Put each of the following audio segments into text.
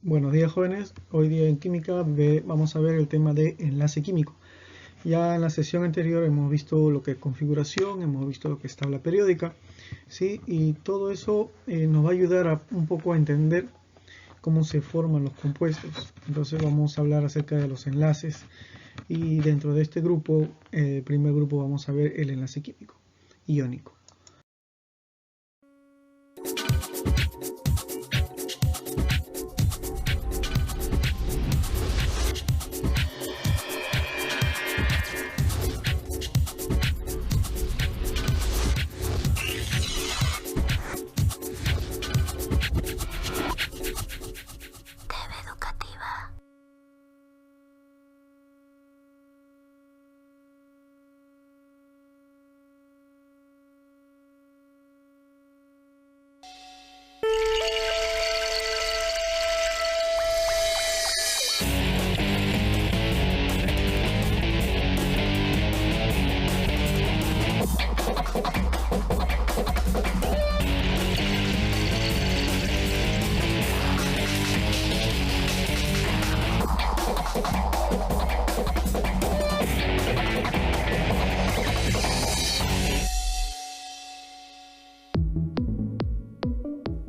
Buenos días, jóvenes. Hoy día en química vamos a ver el tema de enlace químico. Ya en la sesión anterior hemos visto lo que es configuración, hemos visto lo que es tabla periódica, ¿sí? Y todo eso nos va a ayudar un poco a entender cómo se forman los compuestos. Entonces vamos a hablar acerca de los enlaces y dentro de este grupo, el primer grupo, vamos a ver el enlace químico iónico.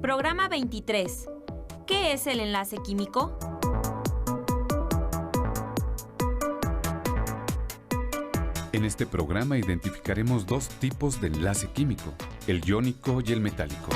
Programa 23. ¿Qué es el enlace químico? En este programa identificaremos dos tipos de enlace químico, el iónico y el metálico.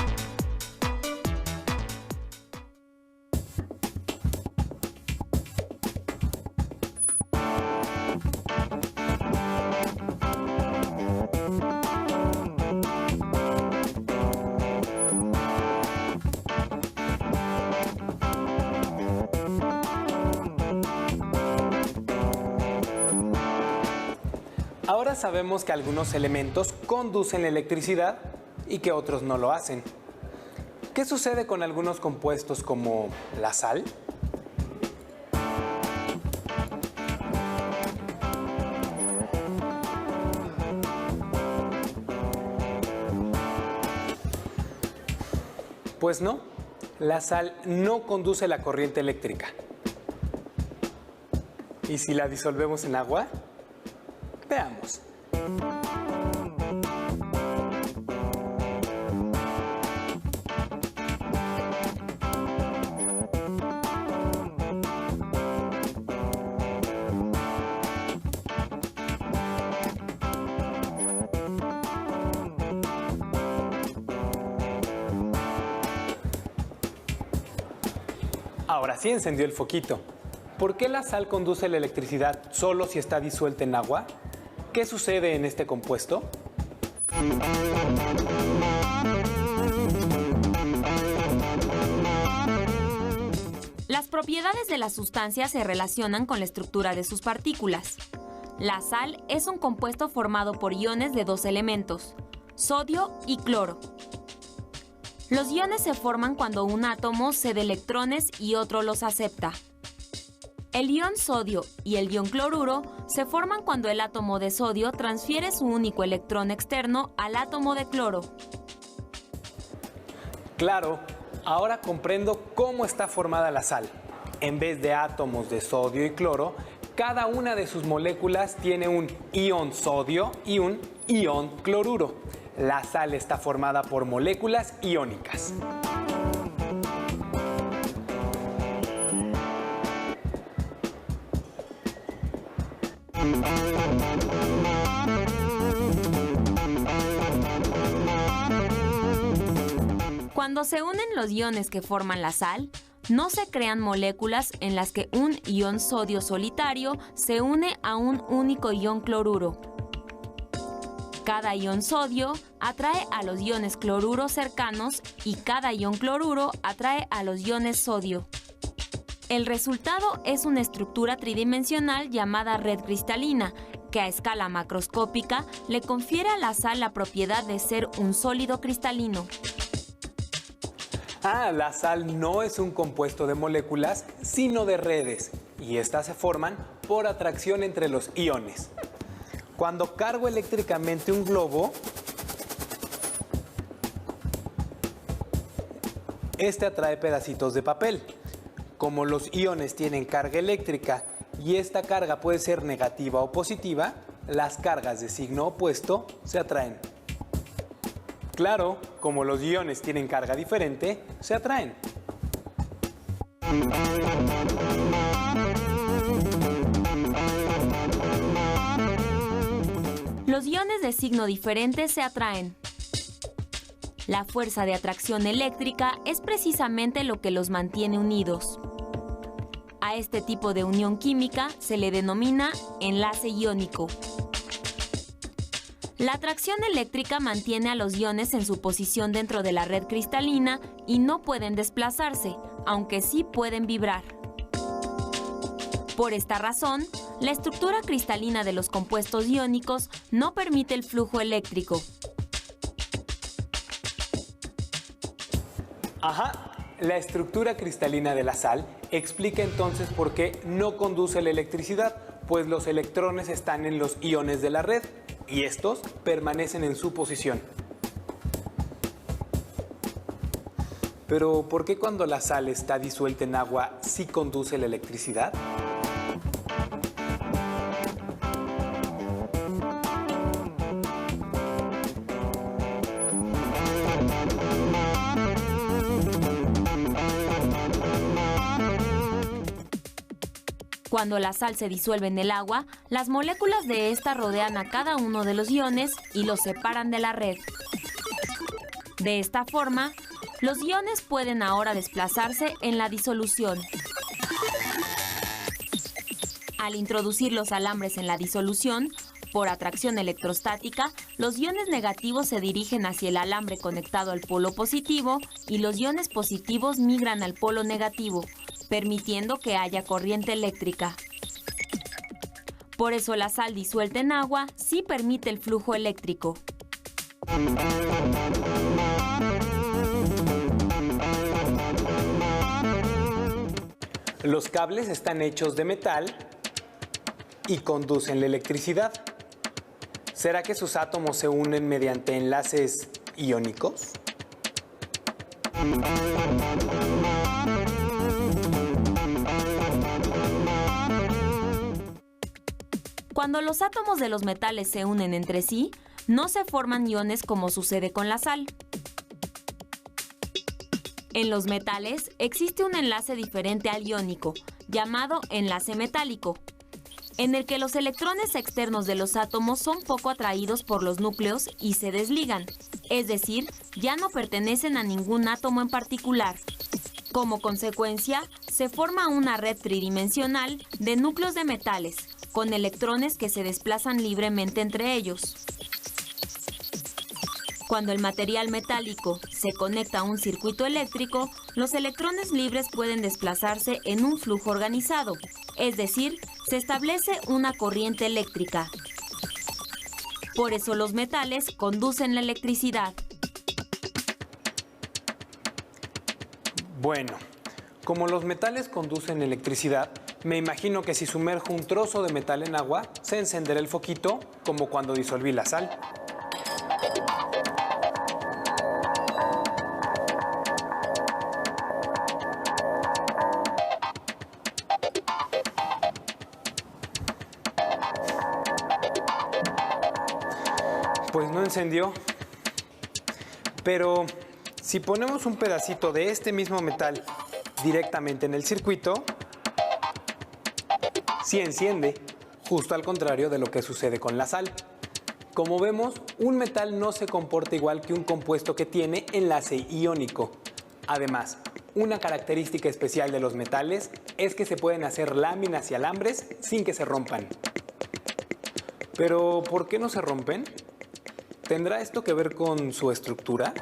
Ahora sabemos que algunos elementos conducen la electricidad y que otros no lo hacen. ¿Qué sucede con algunos compuestos como la sal? Pues no, la sal no conduce la corriente eléctrica. ¿Y si la disolvemos en agua? Veamos. Ahora sí encendió el foquito. ¿Por qué la sal conduce la electricidad solo si está disuelta en agua? ¿Qué sucede en este compuesto? Las propiedades de las sustancias se relacionan con la estructura de sus partículas. La sal es un compuesto formado por iones de dos elementos, sodio y cloro. Los iones se forman cuando un átomo cede electrones y otro los acepta. El ion sodio y el ion cloruro se forman cuando el átomo de sodio transfiere su único electrón externo al átomo de cloro. Claro, ahora comprendo cómo está formada la sal. En vez de átomos de sodio y cloro, cada una de sus moléculas tiene un ion sodio y un ion cloruro. La sal está formada por moléculas iónicas. Cuando se unen los iones que forman la sal, no se crean moléculas en las que un ion sodio solitario se une a un único ion cloruro. Cada ion sodio atrae a los iones cloruro cercanos y cada ion cloruro atrae a los iones sodio. El resultado es una estructura tridimensional llamada red cristalina, que a escala macroscópica le confiere a la sal la propiedad de ser un sólido cristalino. La sal no es un compuesto de moléculas, sino de redes, y estas se forman por atracción entre los iones. Cuando cargo eléctricamente un globo, este atrae pedacitos de papel. como los iones tienen carga eléctrica y esta carga puede ser negativa o positiva, las cargas de signo opuesto se atraen. Claro, como los iones tienen carga diferente, se atraen. Los iones de signo diferente se atraen. La fuerza de atracción eléctrica es precisamente lo que los mantiene unidos. A este tipo de unión química se le denomina enlace iónico. La atracción eléctrica mantiene a los iones en su posición dentro de la red cristalina y no pueden desplazarse, aunque sí pueden vibrar. Por esta razón, la estructura cristalina de los compuestos iónicos no permite el flujo eléctrico. Ajá, la estructura cristalina de la sal explica entonces por qué no conduce la electricidad, pues los electrones están en los iones de la red y estos permanecen en su posición. Pero, ¿por qué cuando la sal está disuelta en agua sí conduce la electricidad? Cuando la sal se disuelve en el agua, las moléculas de esta rodean a cada uno de los iones y los separan de la red. De esta forma, los iones pueden ahora desplazarse en la disolución. Al introducir los alambres en la disolución, por atracción electrostática, los iones negativos se dirigen hacia el alambre conectado al polo positivo y los iones positivos migran al polo negativo, permitiendo que haya corriente eléctrica. Por eso la sal disuelta en agua sí permite el flujo eléctrico. Los cables están hechos de metal y conducen la electricidad. ¿Será que sus átomos se unen mediante enlaces iónicos? Cuando los átomos de los metales se unen entre sí, no se forman iones como sucede con la sal. En los metales existe un enlace diferente al iónico, llamado enlace metálico, en el que los electrones externos de los átomos son poco atraídos por los núcleos y se desligan, es decir, ya no pertenecen a ningún átomo en particular. Como consecuencia, se forma una red tridimensional de núcleos de metales, con electrones que se desplazan libremente entre ellos. Cuando el material metálico se conecta a un circuito eléctrico, los electrones libres pueden desplazarse en un flujo organizado, es decir, se establece una corriente eléctrica. Por eso los metales conducen la electricidad. Bueno, como los metales conducen electricidad, me imagino que si sumerjo un trozo de metal en agua, se encenderá el foquito como cuando disolví la sal. Pues no encendió. Pero si ponemos un pedacito de este mismo metal directamente en el circuito, sí enciende, justo al contrario de lo que sucede con la sal. Como vemos, un metal no se comporta igual que un compuesto que tiene enlace iónico. Además, una característica especial de los metales es que se pueden hacer láminas y alambres sin que se rompan. Pero, ¿por qué no se rompen? ¿Tendrá esto que ver con su estructura?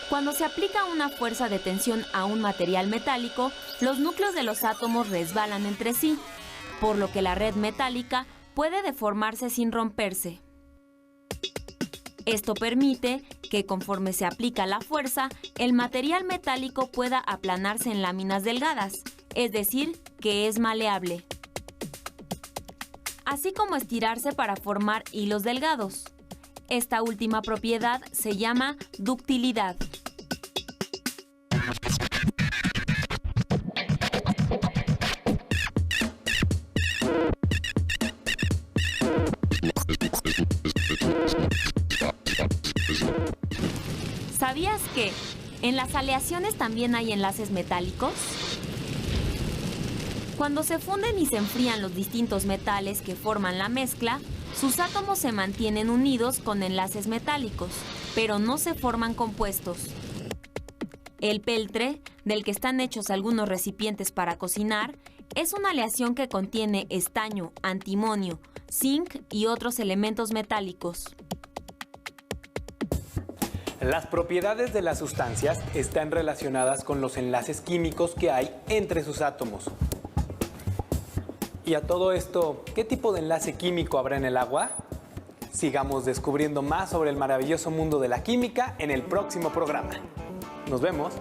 Cuando se aplica una fuerza de tensión a un material metálico, los núcleos de los átomos resbalan entre sí, por lo que la red metálica puede deformarse sin romperse. Esto permite que, conforme se aplica la fuerza, el material metálico pueda aplanarse en láminas delgadas, es decir, que es maleable. así como estirarse para formar hilos delgados. Esta última propiedad se llama ductilidad. ¿Sabías que en las aleaciones también hay enlaces metálicos? Cuando se funden y se enfrían los distintos metales que forman la mezcla, sus átomos se mantienen unidos con enlaces metálicos, pero no se forman compuestos. El peltre, del que están hechos algunos recipientes para cocinar, es una aleación que contiene estaño, antimonio, zinc y otros elementos metálicos. Las propiedades de las sustancias están relacionadas con los enlaces químicos que hay entre sus átomos. Y a todo esto, ¿qué tipo de enlace químico habrá en el agua? Sigamos descubriendo más sobre el maravilloso mundo de la química en el próximo programa. Nos vemos.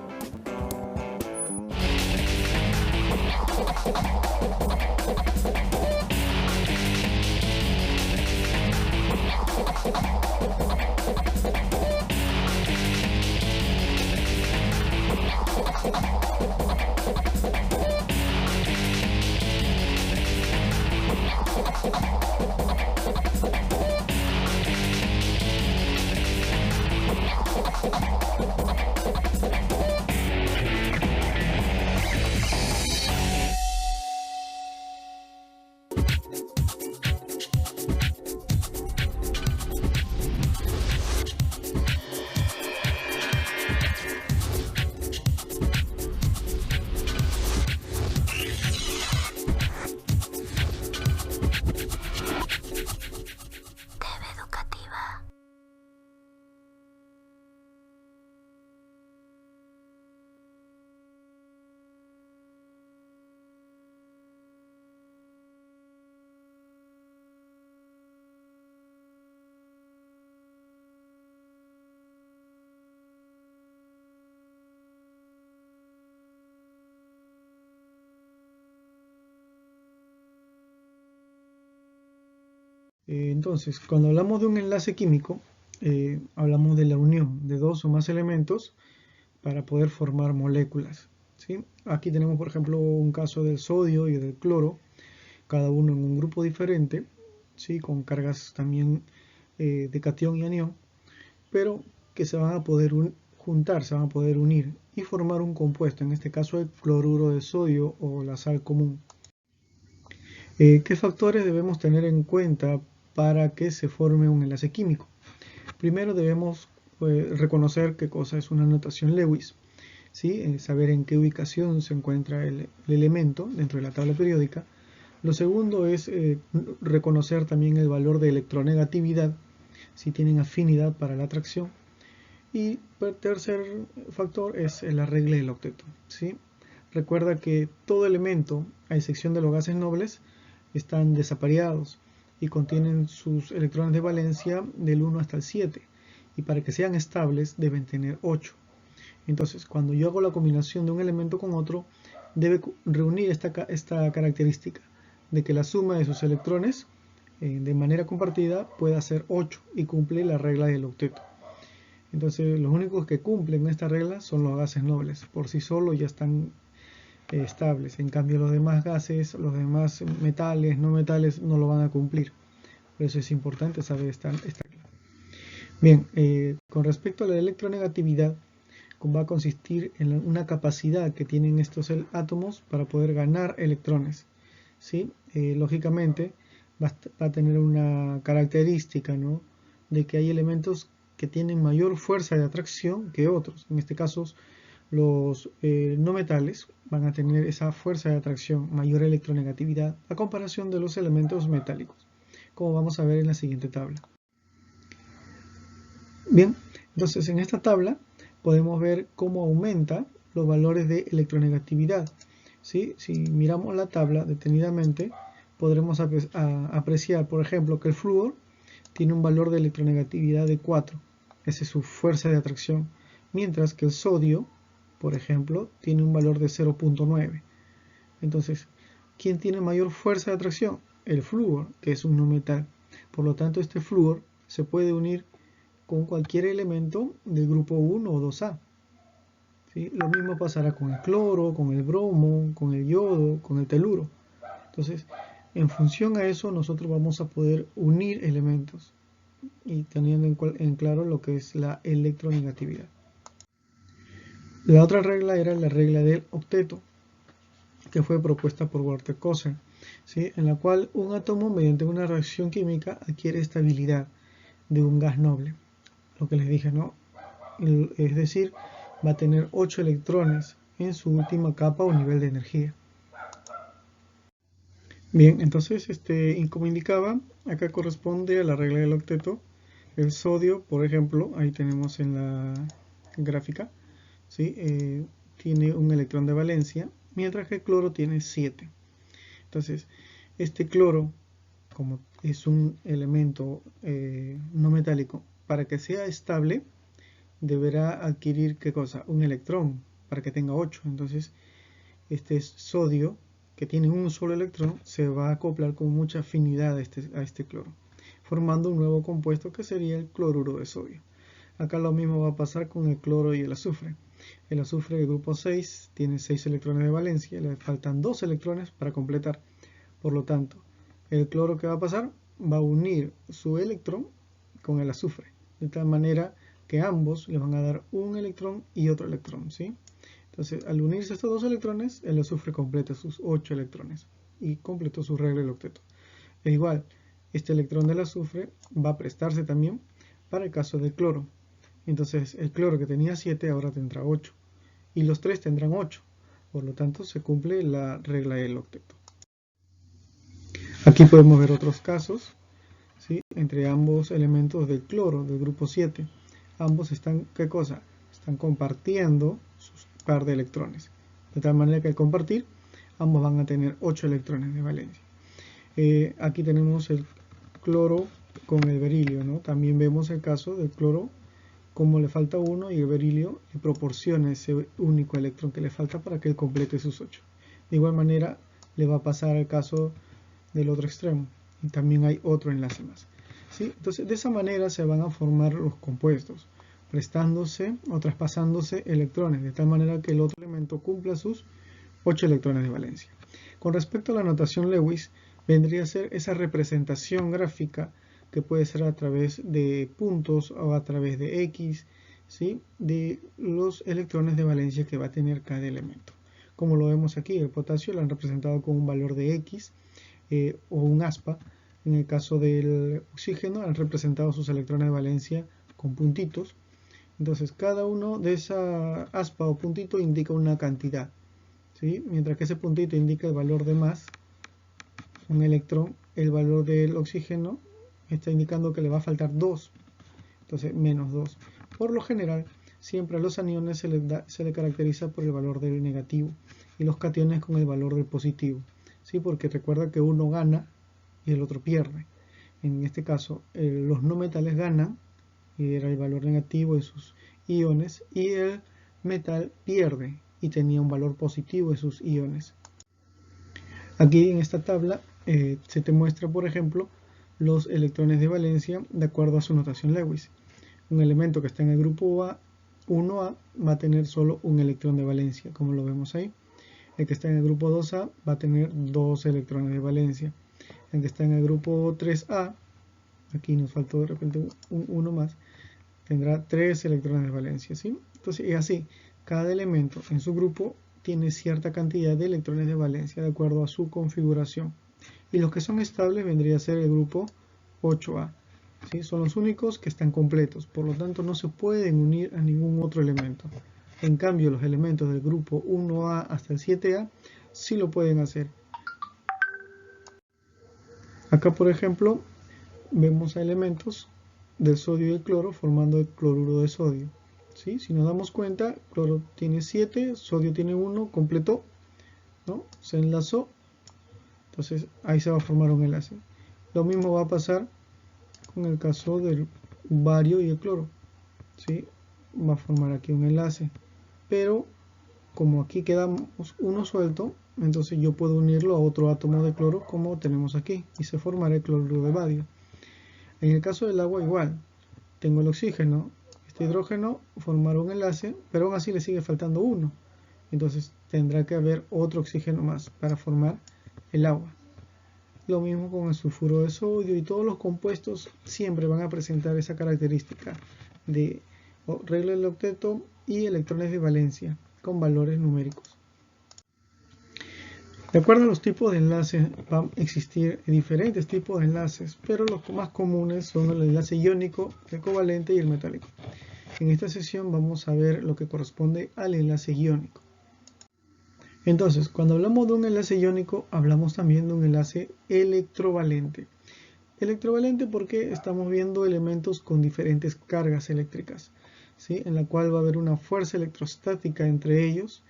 Entonces, cuando hablamos de un enlace químico, hablamos de la unión de dos o más elementos para poder formar moléculas, ¿sí? Aquí tenemos, por ejemplo, un caso del sodio y del cloro, cada uno en un grupo diferente, ¿sí? Con cargas también de catión y anión, pero que se van a poder juntar, se van a poder unir y formar un compuesto, en este caso el cloruro de sodio o la sal común. ¿Qué factores debemos tener en cuenta para que se forme un enlace químico? Primero debemos reconocer qué cosa es una notación Lewis, ¿sí? Saber en qué ubicación se encuentra el elemento dentro de la tabla periódica. Lo segundo es reconocer también el valor de electronegatividad, si tienen afinidad para la atracción. Y el tercer factor es la regla del octeto, ¿sí? Recuerda que todo elemento, a excepción de los gases nobles, están desapareados y contienen sus electrones de valencia del 1 hasta el 7, y para que sean estables deben tener 8. Entonces, cuando yo hago la combinación de un elemento con otro, debe reunir esta característica de que la suma de sus electrones de manera compartida pueda ser 8 y cumple la regla del octeto. Entonces, los únicos que cumplen esta regla son los gases nobles. Por sí solos ya están estables. En cambio, los demás gases, los demás metales, no metales, no lo van a cumplir. Por eso es importante saber esta regla. Bien, con respecto a la electronegatividad, va a consistir en una capacidad que tienen estos átomos para poder ganar electrones, ¿sí? Lógicamente va a tener una característica, ¿no?, de que hay elementos que tienen mayor fuerza de atracción que otros. En este caso, los no metales van a tener esa fuerza de atracción, mayor electronegatividad, a comparación de los elementos metálicos, como vamos a ver en la siguiente tabla. Bien, entonces en esta tabla podemos ver cómo aumenta los valores de electronegatividad, ¿sí? Si miramos la tabla detenidamente, podremos apreciar, por ejemplo, que el flúor tiene un valor de electronegatividad de 4. Esa es su fuerza de atracción. Mientras que el sodio, por ejemplo, tiene un valor de 0.9. Entonces, ¿quién tiene mayor fuerza de atracción? el flúor, que es un no metal. Por lo tanto, este flúor se puede unir con cualquier elemento del grupo 1 o 2A. ¿Sí? Lo mismo pasará con el cloro, con el bromo, con el yodo, con el teluro. Entonces, en función a eso, nosotros vamos a poder unir elementos y teniendo en claro lo que es la electronegatividad. La otra regla era la regla del octeto, que fue propuesta por Walter Koser, ¿sí? En la cual un átomo mediante una reacción química adquiere estabilidad de un gas noble. Lo que les dije, ¿no? Es decir, va a tener 8 electrones en su última capa o nivel de energía. Bien, entonces, como indicaba, acá corresponde a la regla del octeto. El sodio, por ejemplo, ahí tenemos en la gráfica, ¿sí? Tiene un electrón de valencia, mientras que el cloro tiene 7. Entonces, este cloro, como es un elemento no metálico, para que sea estable, deberá adquirir, ¿qué cosa? Un electrón, para que tenga 8. Entonces, este sodio, que tiene un solo electrón, se va a acoplar con mucha afinidad a este cloro, formando un nuevo compuesto que sería el cloruro de sodio. Acá lo mismo va a pasar con el cloro y el azufre. El azufre del grupo 6 tiene 6 electrones de valencia, le faltan 2 electrones para completar. Por lo tanto, el cloro que va a pasar va a unir su electrón con el azufre, de tal manera que ambos le van a dar un electrón y otro electrón, ¿sí? Entonces, al unirse estos 2 electrones, el azufre completa sus 8 electrones y completó su regla del octeto. E igual, este electrón del azufre va a prestarse también para el caso del cloro. Entonces, el cloro que tenía 7 ahora tendrá 8 y los 3 tendrán 8. Por lo tanto, se cumple la regla del octeto. Aquí podemos ver otros casos, ¿sí? Entre ambos elementos del cloro, del grupo 7. Ambos están, ¿qué cosa? Están compartiendo sus par de electrones. De tal manera que al compartir, ambos van a tener 8 electrones de valencia. Aquí tenemos el cloro con el berilio, ¿no? También vemos el caso del cloro, como le falta 1 y el berilio le proporciona ese único electrón que le falta para que él complete sus 8. De igual manera, le va a pasar el caso del otro extremo. Y también hay otro enlace más, ¿sí? Entonces, de esa manera se van a formar los compuestos, prestándose o traspasándose electrones, de tal manera que el otro elemento cumpla sus 8 electrones de valencia. Con respecto a la notación Lewis, vendría a ser esa representación gráfica que puede ser a través de puntos o a través de X, ¿sí? De los electrones de valencia que va a tener cada elemento. Como lo vemos aquí, el potasio lo han representado con un valor de X o un aspa. En el caso del oxígeno han representado sus electrones de valencia con puntitos. Entonces, cada uno de esa aspa o puntito indica una cantidad, ¿sí? Mientras que ese puntito indica el valor de más, un electrón, el valor del oxígeno está indicando que le va a faltar 2, entonces menos 2. Por lo general, siempre a los aniones se le caracteriza por el valor del negativo y los cationes con el valor del positivo, ¿sí? Porque recuerda que uno gana y el otro pierde. En este caso, los no metales ganan, y era el valor negativo de sus iones, y el metal pierde y tenía un valor positivo de sus iones. Aquí en esta tabla se te muestra, por ejemplo, los electrones de valencia de acuerdo a su notación Lewis. Un elemento que está en el grupo A, 1A, va a tener solo un electrón de valencia, como lo vemos ahí. El que está en el grupo 2A va a tener 2 electrones de valencia. El que está en el grupo 3A, aquí nos faltó de repente uno más, tendrá 3 electrones de valencia, ¿sí? Entonces es así, cada elemento en su grupo tiene cierta cantidad de electrones de valencia de acuerdo a su configuración. Y los que son estables vendría a ser el grupo 8A, ¿sí? Son los únicos que están completos, por lo tanto no se pueden unir a ningún otro elemento. En cambio, los elementos del grupo 1A hasta el 7A sí lo pueden hacer. Acá, por ejemplo, vemos a elementos del sodio y el cloro formando el cloruro de sodio, ¿sí? Si nos damos cuenta, cloro tiene 7, sodio tiene 1, completó, ¿no? Se enlazó, entonces ahí se va a formar un enlace. Lo mismo va a pasar con el caso del bario y el cloro, ¿sí? Va a formar aquí un enlace, pero como aquí quedamos uno suelto, entonces yo puedo unirlo a otro átomo de cloro como tenemos aquí y se formará el cloruro de bario. En el caso del agua igual, tengo el oxígeno, este hidrógeno formará un enlace, pero aún así le sigue faltando uno. Entonces tendrá que haber otro oxígeno más para formar el agua. Lo mismo con el sulfuro de sodio, y todos los compuestos siempre van a presentar esa característica de regla del octeto y electrones de valencia con valores numéricos. De acuerdo a los tipos de enlaces, van a existir diferentes tipos de enlaces, pero los más comunes son el enlace iónico, el covalente y el metálico. En esta sesión vamos a ver lo que corresponde al enlace iónico. Entonces, cuando hablamos de un enlace iónico, hablamos también de un enlace electrovalente. Electrovalente porque estamos viendo elementos con diferentes cargas eléctricas, ¿sí? En la cual va a haber una fuerza electrostática entre ellos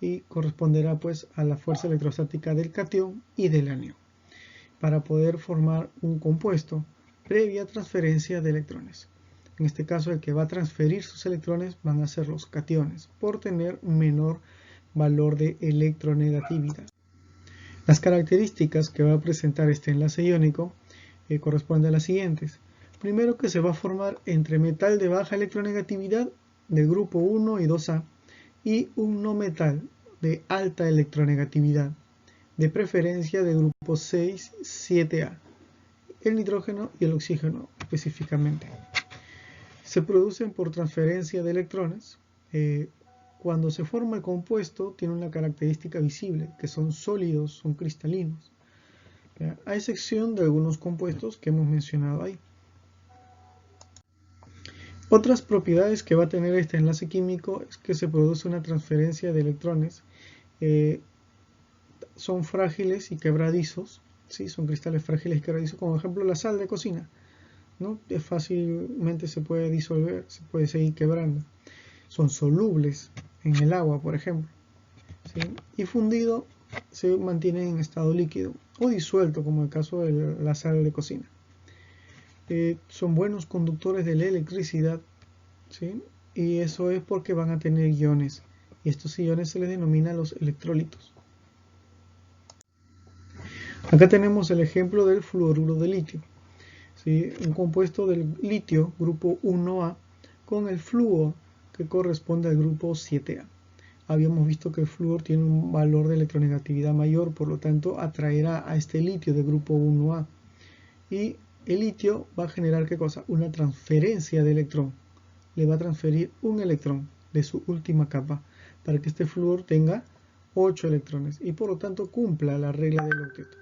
y corresponderá pues a la fuerza electrostática del catión y del anión, para poder formar un compuesto previa transferencia de electrones. En este caso, el que va a transferir sus electrones van a ser los cationes, por tener menor valor de electronegatividad. Las características que va a presentar este enlace iónico corresponden a las siguientes. Primero, que se va a formar entre metal de baja electronegatividad del grupo 1 y 2A y un no metal de alta electronegatividad, de preferencia del grupo 6, 7A, el nitrógeno y el oxígeno específicamente. Se producen por transferencia de electrones. Cuando se forma el compuesto tiene una característica visible, que son sólidos, son cristalinos, a excepción de algunos compuestos que hemos mencionado ahí. Otras propiedades que va a tener este enlace químico es que se produce una transferencia de electrones. Son frágiles y quebradizos, ¿sí? Son cristales frágiles y quebradizos, como por ejemplo la sal de cocina, ¿no? Fácilmente se puede disolver, se puede seguir quebrando. Son solubles en el agua, por ejemplo, ¿sí? Y fundido se mantiene en estado líquido o disuelto, como el caso de la sal de cocina. Son buenos conductores de la electricidad, ¿sí? Y eso es porque van a tener iones, y estos iones se les denomina los electrolitos. Acá tenemos el ejemplo del fluoruro de litio, ¿sí? Un compuesto del litio, grupo 1A, con el flúor, que corresponde al grupo 7A. Habíamos visto que el flúor tiene un valor de electronegatividad mayor, por lo tanto atraerá a este litio del grupo 1A. Y el litio va a generar, ¿qué cosa? Una transferencia de electrón. Le va a transferir un electrón de su última capa para que este flúor tenga 8 electrones y por lo tanto cumpla la regla del octeto.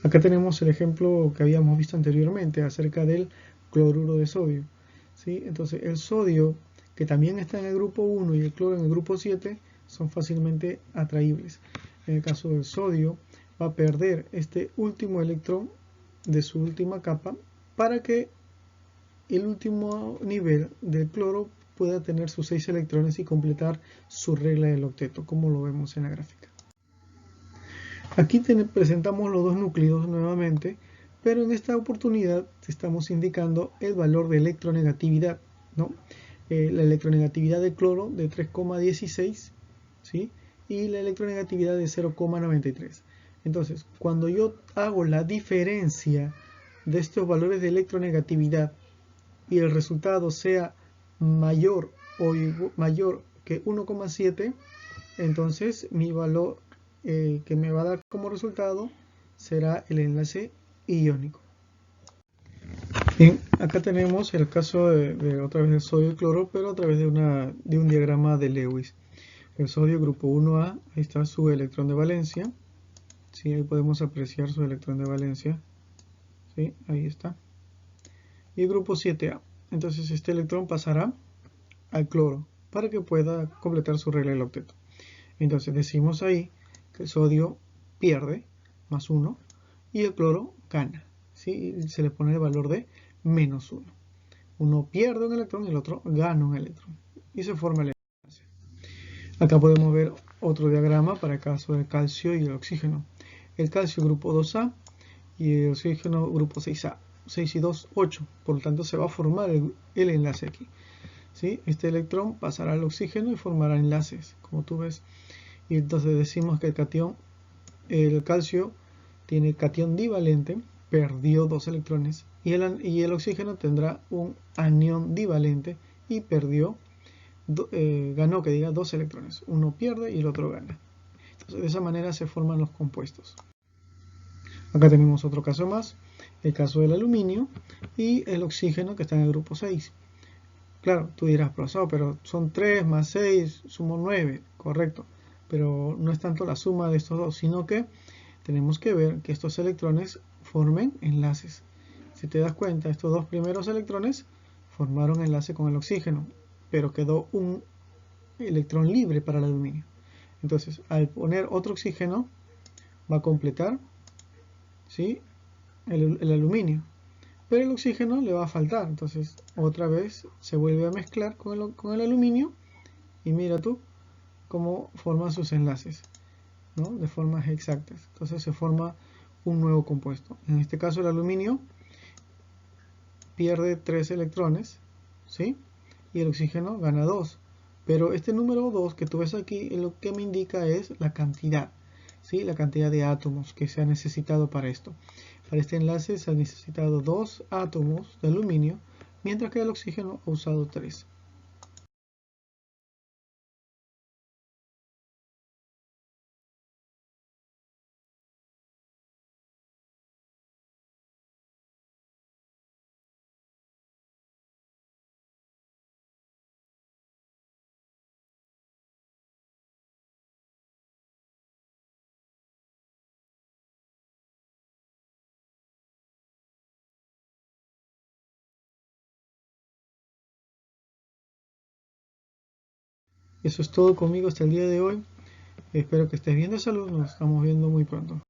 Acá tenemos el ejemplo que habíamos visto anteriormente acerca del cloruro de sodio, ¿sí? Entonces el sodio, que también está en el grupo 1, y el cloro en el grupo 7, son fácilmente atraíbles. En el caso del sodio, va a perder este último electrón de su última capa para que el último nivel del cloro pueda tener sus 6 electrones y completar su regla del octeto, como lo vemos en la gráfica. Aquí presentamos los dos núcleos nuevamente, pero en esta oportunidad estamos indicando el valor de electronegatividad, ¿no? La electronegatividad del cloro de 3,16, ¿sí? Y la electronegatividad de 0,93. Entonces, cuando yo hago la diferencia de estos valores de electronegatividad y el resultado sea mayor que 1,7, entonces mi valor que me va a dar como resultado será el enlace iónico. Bien, acá tenemos el caso de otra vez del sodio y cloro, pero a través de un diagrama de Lewis. El sodio, grupo 1A, ahí está su electrón de valencia. Sí, ahí podemos apreciar su electrón de valencia. Sí, ahí está. Y el grupo 7A. Entonces este electrón pasará al cloro para que pueda completar su regla del octeto. Entonces decimos ahí que el sodio pierde más 1 y el cloro gana, ¿sí? Y se le pone el valor de menos 1. Uno pierde un electrón y el otro gana un electrón. Y se forma el enlace. Acá podemos ver otro diagrama para el caso del calcio y el oxígeno. El calcio grupo 2A y el oxígeno grupo 6A. 6 y 2, 8. Por lo tanto se va a formar el enlace aquí. ¿sí? Este electrón pasará al oxígeno y formará enlaces, como tú ves. Y entonces decimos que el calcio tiene cation divalente, perdió 2 electrones, y el oxígeno tendrá un anión divalente y ganó 2 electrones. Uno pierde y el otro gana. Entonces, de esa manera se forman los compuestos. Acá tenemos otro caso más, el caso del aluminio y el oxígeno que está en el grupo 6. Claro, tú dirás, profesor, pero son 3 más 6, sumo 9, correcto. Pero no es tanto la suma de estos dos, sino que tenemos que ver que estos electrones formen enlaces. Si te das cuenta, estos dos primeros electrones formaron enlace con el oxígeno, pero quedó un electrón libre para el aluminio. Entonces, al poner otro oxígeno, va a completar, ¿sí?, el aluminio. Pero el oxígeno le va a faltar, entonces otra vez se vuelve a mezclar con el aluminio y mira tú cómo forman sus enlaces, ¿no?, de formas exactas. Entonces se forma un nuevo compuesto. En este caso el aluminio pierde 3 electrones, ¿sí?, y el oxígeno gana 2. Pero este número 2 que tú ves aquí, lo que me indica es la cantidad, ¿sí?, la cantidad de átomos que se ha necesitado para esto. Para este enlace se han necesitado 2 átomos de aluminio, mientras que el oxígeno ha usado 3. Eso es todo conmigo hasta el día de hoy. Espero que estés bien de salud. Nos estamos viendo muy pronto.